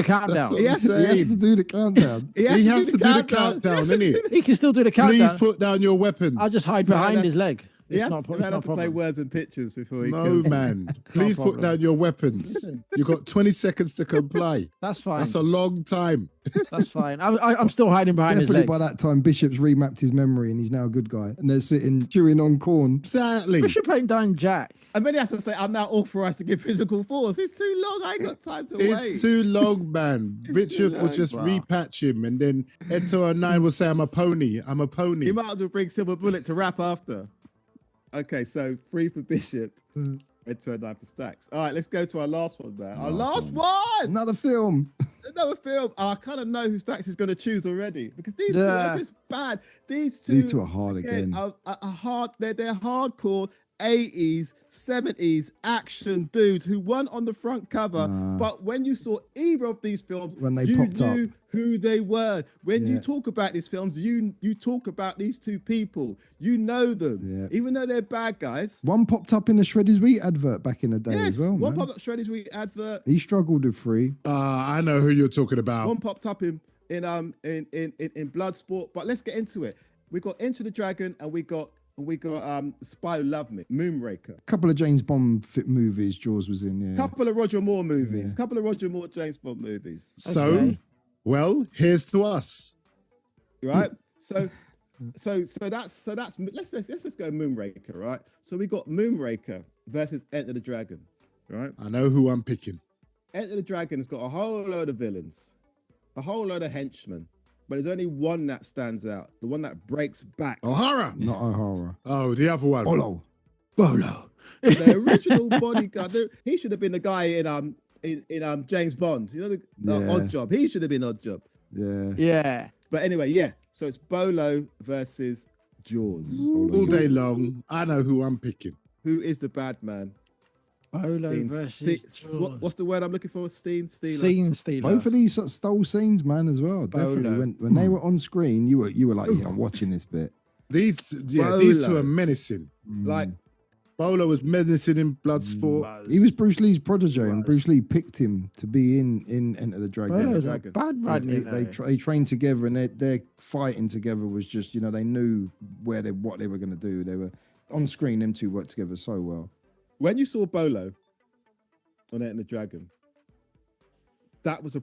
countdown. He has to do the countdown. He has to do the countdown, innit? He can still do the countdown. Please put down your weapons. I'll just hide behind his leg. He has to play words and pictures before he No, man. Please put down your weapons. You've got 20 seconds to comply. That's fine. That's a long time. That's fine. I'm still hiding behind his leg. By that time, Bishop's remapped his memory and he's now a good guy. And they're sitting chewing on corn. Exactly. Bishop ain't done jack. And then he has to say, I'm now authorized to give physical force. It's too long. I ain't got time to wait. It's too long, man. Richard will just repatch him, and then Ed 209 will say, I'm a pony. I'm a pony. He might as well bring Silver Bullet to rap after. Okay, so 3 for Bishop. Ed 209 for Stacks. All right, let's go to our last one, man. Our last one! Another film. Another film. And I kind of know who Stacks is going to choose already because these two are just bad. These two are hard again. Are hard. They're hardcore 80s, 70s action dudes who weren't on the front cover. But when you saw either of these films, when they you popped knew up, who they were. When you talk about these films, you talk about these two people. You know them, even though they're bad guys. One popped up in the Shredder's Wheat advert back in the day as well. One popped up Shredder's Wheat advert. He struggled with 3. I know who you're talking about. One popped up in Bloodsport. But let's get into it. We got Into the Dragon, and we got Spy Who Loved Me, Moonraker. A couple of James Bond movies Jaws was in, yeah. Couple of Roger Moore movies. Couple of Roger Moore James Bond movies. So, well, here's to us. Right? So that's let's just go Moonraker, right? So we got Moonraker versus Enter the Dragon, right? I know who I'm picking. Enter the Dragon's got a whole load of villains, a whole load of henchmen. But there's only one that stands out, the one that breaks back. O'Hara. Not O'Hara. Oh, the other one. Bolo. The original bodyguard. He should have been the guy in James Bond. You know, the Odd Job. He should have been Odd Job. Yeah. But anyway, so it's Bolo versus Jaws. All day long. I know who I'm picking. Who is the bad man? Bolo versus what's the word I'm looking for? Scene stealer. Scene stealer. Both of these stole scenes, man, as well. Bolo. Definitely. When they were on screen, you were like, I'm watching this bit. These two are menacing. Like Bolo was menacing in Bloodsport. He was Bruce Lee's protege, and Bruce Lee picked him to be in Enter the Dragon. Bolo's a bad man. They trained together, and their fighting together was just, they knew what they were going to do. They were on screen. Them two worked together so well. When you saw Bolo on Enter the Dragon, that was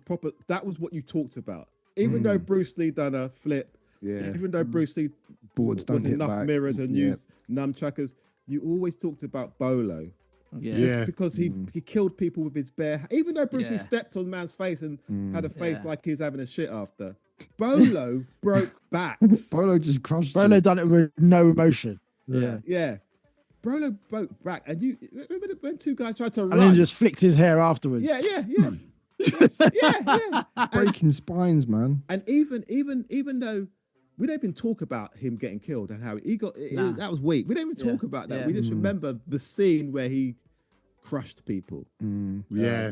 what you talked about. Even though Bruce Lee done a flip, even though Bruce Lee boards was enough mirrors and used nunchuckers. You always talked about Bolo. Yeah. Because he killed people with his bare. Even though Bruce Lee Yeah. stepped on the man's face and had a face like he's having a shit after. Bolo broke backs. Bolo just crushed. Bolo done it with no emotion. Yeah. Bolo broke back, and you remember when two guys tried to run And then just flicked his hair afterwards. Yeah. breaking spines, man. And even though we don't even talk about him getting killed and how he got that was weak. We don't even talk about that. We just remember the scene where he crushed people. Yeah.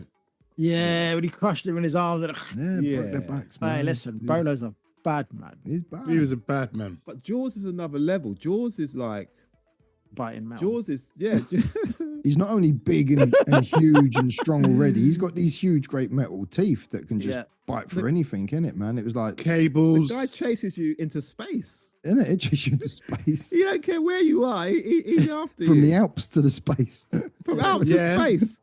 Yeah, when he crushed him in his arms. Broke their backs, man. Hey, listen, Bolo's a bad man. He's bad. He was a bad man. But Jaws is another level. Jaws is like Biting metal. Jaws is He's not only big and huge and strong already. He's got these huge, great metal teeth that can just bite for anything, innit, man? It was like cables. The guy chases you into space. Innit? It chases you into space. He don't care where you are. He's after you. From the Alps to the space. From Alps to space.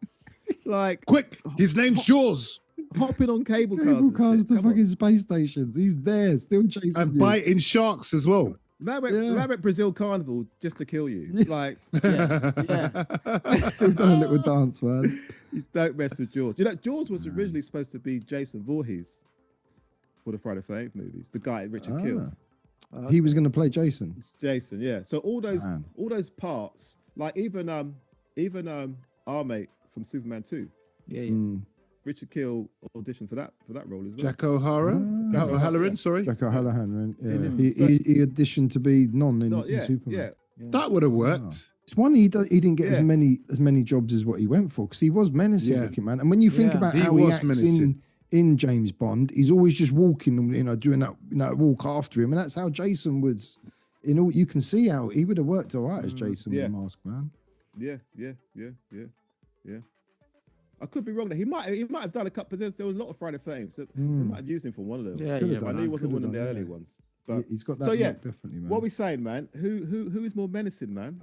Like quick, his name's Jaws. Hopping on cable cars. Cable cars to Come fucking on. space stations. He's there, still chasing And you. biting sharks as well. Remember Brazil Carnival just to kill you. Like, Still done a little dance, man. you don't mess with Jaws. You know, Jaws was originally supposed to be Jason Voorhees for the Friday the 13th movies. The guy Richard killed. He was going to play Jason. Jason, yeah. So all those parts, like even our mate from Superman 2. Richard Kill auditioned for that role as well. Jack O'Halloran, sorry. Jack O'Halloran. Yeah. He auditioned to be in Superman. Yeah. That would have worked. It's one he didn't get as many jobs as what he went for because he was menacing looking, man. And when you think about how he acts in James Bond, he's always just walking and doing that walk after him, and that's how Jason was. You can see how he would have worked all right as Jason with the mask, man. Yeah. I could be wrong there. He might have done a couple. There was a lot of Friday the 13th. So they might have used him for one of them. Yeah, I knew he wasn't one of the early ones. But he's got that. So definitely, man. What are we saying, man? Who is more menacing, man?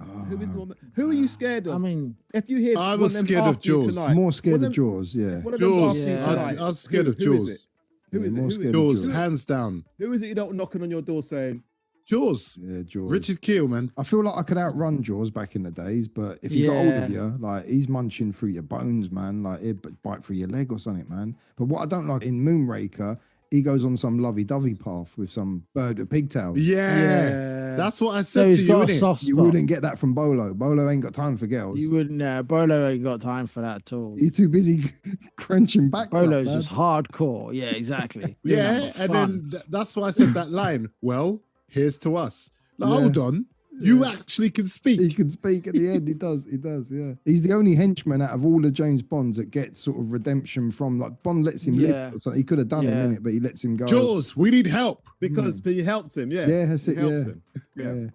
Who are you scared of? I mean, if you hear, I was scared of Jaws. Tonight, More scared of Jaws, yeah. Jaws. I was scared of Jaws. Who is it? Jaws, hands down. Who is it you don't knocking on your door saying? Jaws. Yeah, Jaws. Richard Kiel, man. I feel like I could outrun Jaws back in the days, but if he got hold of you, like he's munching through your bones, man. Like he'd bite through your leg or something, man. But what I don't like in Moonraker, he goes on some lovey-dovey path with some bird with pigtails. Yeah. That's what I said to you, innit? You wouldn't get that from Bolo. Bolo ain't got time for girls. You wouldn't. Bolo ain't got time for that at all. He's too busy crunching back. Bolo's just hardcore. Yeah, exactly. And then that's why I said that line. Well, here's to us. Like, hold on. You actually can speak. He can speak at the end. He does, yeah. He's the only henchman out of all the James Bonds that gets sort of redemption from, like, Bond lets him live. So he could have done him in it, but he lets him go. Jaws, we need help. Because he helped him, yeah. Yeah, that's it, helps him. Yeah,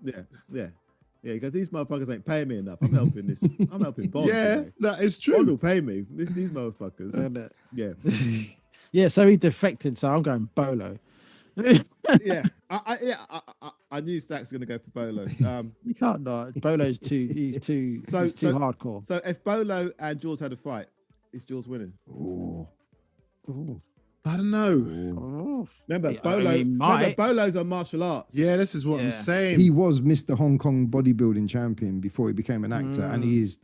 because these motherfuckers ain't paying me enough. I'm helping I'm helping Bond. Yeah, that is true. Bond will pay me. These motherfuckers. Yeah. Yeah, so he defected, so I'm going Bolo. I knew Stack's was going to go for Bolo. You can't not. Bolo's he's too hardcore. So if Bolo and Jaws had a fight, is Jaws winning? Oh. I don't know. Remember, Bolo's on martial arts. Yeah, this is what I'm saying. He was Mr. Hong Kong bodybuilding champion before he became an actor, and he's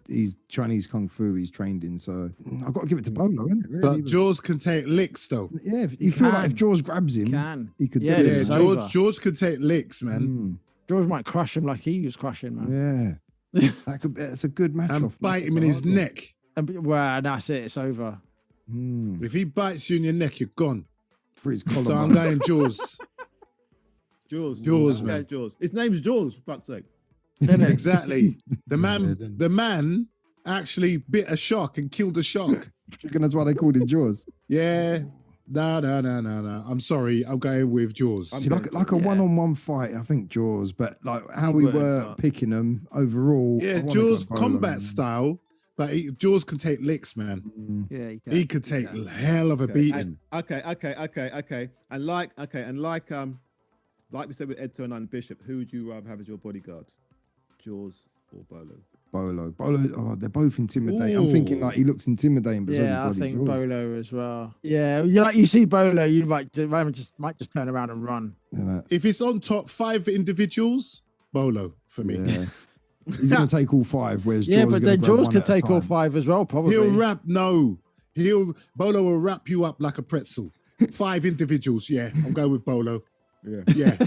Chinese Kung Fu he's trained in, so I've got to give it to Bolo, isn't it? Really? But Jaws can take licks, though. Yeah, you feel like if Jaws grabs him, he could do it. Yeah, Jaws could take licks, man. Jaws might crush him like he was crushing, man. Yeah. That's a good match and off. Bite him in his neck. Well, that's it. It's over. If he bites you in your neck, you're gone. For his collar. So I'm going Jaws. Jaws, man. Jaws. His name's Jaws, for fuck's sake. Exactly. The man actually bit a shark and killed a shark. That's why they called him Jaws. Yeah. No. I'm sorry. I'm going with Jaws. Like a one-on-one fight, I think Jaws, but like how we were picking them overall. Yeah, Jaws combat style. But Jaws can take licks, man. Yeah, he could take a hell of a beating. Okay. And like we said with Ed Turner and Bishop, who would you rather have as your bodyguard, Jaws or Bolo? Bolo. They're both intimidating. I'm thinking like he looks intimidating, but I think Jaws. Bolo as well. Yeah, you see Bolo, you might just turn around and run. If it's on top 5 individuals, Bolo for me. He's going to take all 5, whereas Yeah, Jaws but is then gonna grab Jaws one could at a take all time. 5 as well, probably. Bolo will wrap you up like a pretzel. 5 individuals. Yeah, I'm going with Bolo. Yeah.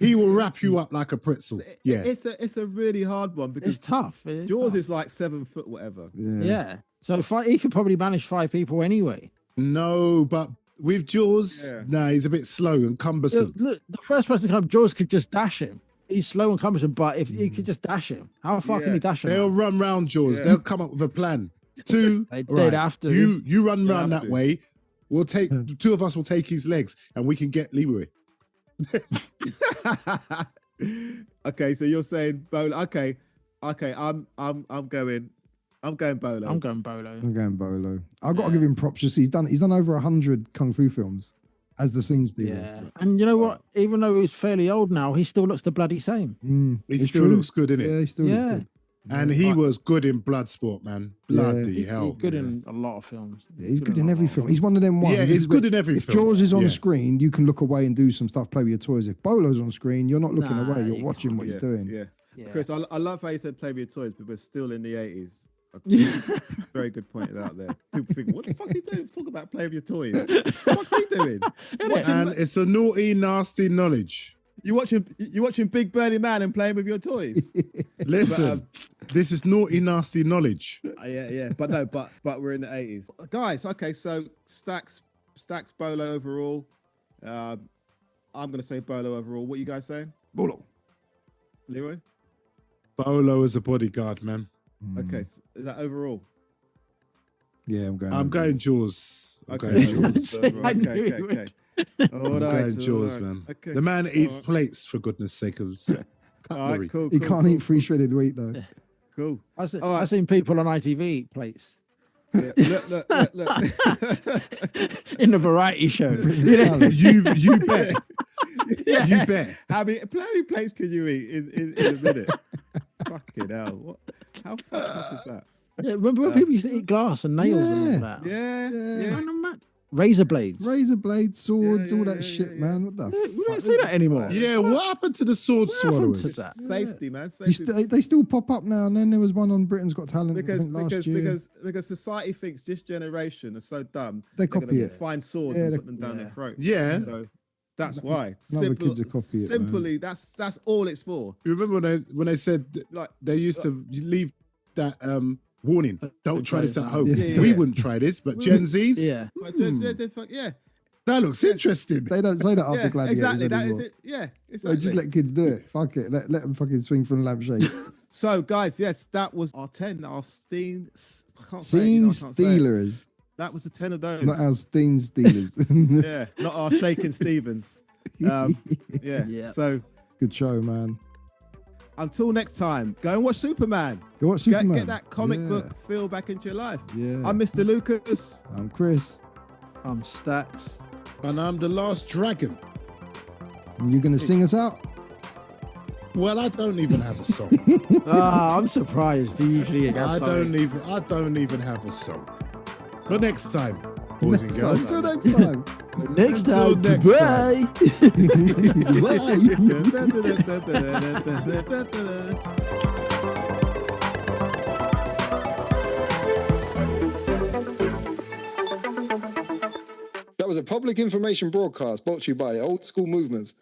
He will wrap you up like a pretzel. Yeah. It's a really hard one because It's tough. It's Jaws tough. is like 7 foot, whatever. Yeah. So he could probably manage 5 people anyway. No, but with Jaws, he's a bit slow and cumbersome. Look, the first person to come, Jaws could just dash him. He's slow and cumbersome, but if he could just dash him, how far can he dash him? They'll run round Jaws. They'll come up with a plan. 2, They'd have to. You run round that way. We'll take 2 of us will take his legs, and we can get Leroy. Okay, so you're saying Bolo. Okay, I'm going Bolo. I'm going Bolo. I'm going Bolo. I've got to give him props. Just he's done over 100 kung fu films as the scene stealer. Yeah, and you know what? Even though he's fairly old now, he still looks the bloody same. He still looks good, innit? Yeah, he still looks good. And he was good in Bloodsport, man. Bloody hell. He's good in a lot of films. Yeah, he's good in every film. He's one of them ones. Yeah, he's good in every if film. If Jaws is on screen, you can look away and do some stuff, play with your toys. If Bolo's on screen, you're not looking away. You're watching what he's doing. Yeah. Chris, I love how you said play with your toys, but we're still in the 80s. Very good point out there. People think, what the fuck's he doing? Talk about play with your toys. What's he doing? And it's a naughty, nasty knowledge. You watching Big Birdie Man and playing with your toys. Listen, this is naughty, nasty knowledge. Yeah. But we're in the 80s, guys. Okay, so Stacks Bolo overall. I'm gonna say Bolo overall. What you guys saying? Bolo. Leroy. Bolo as a bodyguard, man. Okay, so is that overall? Yeah, I'm going Jaws. Okay. Jaws. Okay. I'm going Jaws, man. Okay. The man eats plates, for goodness sake. Of all right, cool. He can't eat free shredded wheat though. Cool. I've seen people on ITV eat plates. Yeah. Look. In the variety show. You bet. You bet. How many plates can you eat in a minute? Fucking hell. What? How fucked up is that? Yeah, remember when people used to eat glass and nails and all that? Yeah. Razor blades. Swords, all that shit, man. What the We don't see that anymore. Yeah, what happened to the sword swallowers? Safety, man. Safety. They still pop up now and then. There was one on Britain's Got Talent last year. Because society thinks this generation is so dumb. They copy it. Find swords and put them down their throat. Yeah. So that's why. Other kids are copy it. Simply, that's all it's for. You remember when they said like they used to leave that warning, don't try this at home. Yeah. We wouldn't try this, but Gen Z's, Yeah. that looks interesting. They don't say that after Gladiators exactly. That anymore. is it. Yeah, They exactly. just let kids do it. Fuck it. Let them fucking swing from the lampshade. So, guys, yes, that was our 10. Our Scene Stealers. That was the 10 of those. Not our Steen Stealers. Yeah, not our Shaking Stevens. Yeah. So, good show, man. until next time, go and watch Superman. Go watch Superman. Get that comic book feel back into your life. Yeah. I'm Mr. Lucas. I'm Chris. I'm Stacks. And I'm the last dragon. And you're going to sing us out? Well, I don't even have a song. I'm surprised. Usually I don't even have a song. But next time, boys and girls. Until next time. Next time. That was a public information broadcast brought to you by Old School Movements.